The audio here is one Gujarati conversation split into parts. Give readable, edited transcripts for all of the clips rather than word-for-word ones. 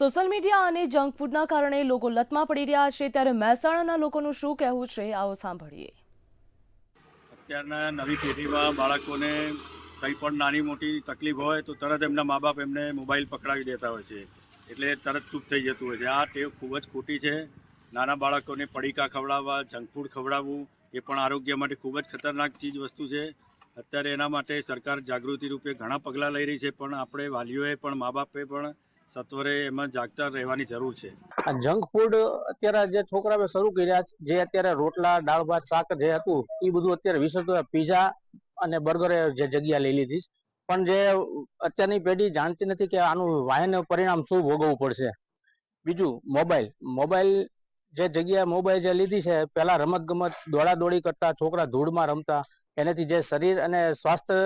સોશિયલ મીડિયા અને જંક ફૂડના કારણે લોકો લતમાં પડી રહ્યા છે, ત્યારે મહેસાણાના લોકોનું શું કહેવું છે, આવો સાંભળીએ। અત્યારના નવી પેઢીમાં બાળકોને કંઈ પણ નાની મોટી તકલીફ હોય તો તરત એમના મા બાપ એમને મોબાઈલ પકડાવી દેતા હોય છે, એટલે તરત ચૂપ થઈ જતું હોય છે। આ ટેવ ખૂબ જ ખોટી છે। નાના બાળકોને પડીકા ખવડાવવા, જંક ફૂડ ખવડાવવું એ પણ આરોગ્ય માટે ખૂબ જ ખતરનાક ચીજ વસ્તુ છે। અત્યારે એના માટે સરકાર જાગૃતિ રૂપે ઘણા પગલાં લઈ રહી છે, પણ આપણે વાલીઓએ પણ મા બાપે પણ સત્વરે એમાં જાગતા રહેવાની જરૂર છે। આ જંક ફૂડ અત્યારે જે છોકરાઓ શરૂ કર્યા છે, જે અત્યારે રોટલા દાળ ભાત શાક જે હતું એ બધું અત્યારે વિસર્જન પીઝા અને બર્ગરે જે જગ્યા લઈ લીધી, પણ જે અત્યારની પેઢી જાણતી નથી કે આનું વાયન પરિણામ શું ભોગવવું પડશે। બીજું મોબાઈલ જે જગ્યા મોબાઈલ જે લીધી છે, પેલા રમત ગમત દોડા દોડી કરતા છોકરા ધૂળમાં રમતા, એનાથી જે શરીર અને સ્વાસ્થ્ય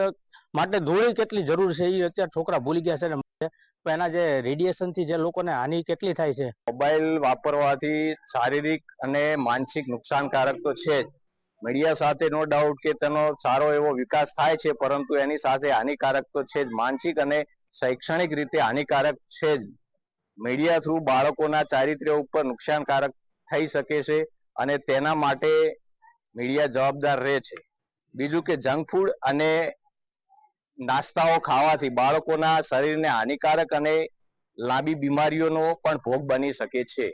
માટે ધૂળ કેટલી જરૂર છે એ અત્યારે છોકરા ભૂલી ગયા છે। એના જે રેડિયેશન થી જે લોકોને હાનિ કેટલી થાય છે। મોબાઈલ વાપરવાથી શારીરિક અને માનસિક નુકસાનકારક તો છે જ। મીડિયા સાથે નો ડાઉટ કે તેનો સારો એવો વિકાસ થાય છે, પરંતુ એની સાથે હાનિકારક તો છે જ, માનસિક અને શૈક્ષણિક રીતે હાનિકારક છે જ। મીડિયા થ્રુ બાળકોના ચારિત્ર્ય ઉપર નુકસાનકારક થઈ શકે છે અને તેના માટે મીડિયા જવાબદાર રહે છે। બીજું કે જંક ફૂડ અને નાસ્તાઓ ખાવાથી બાળકોના શરીરને હાનિકારક અને લાંબી બીમારીઓનો પણ ભોગ બની શકે છે।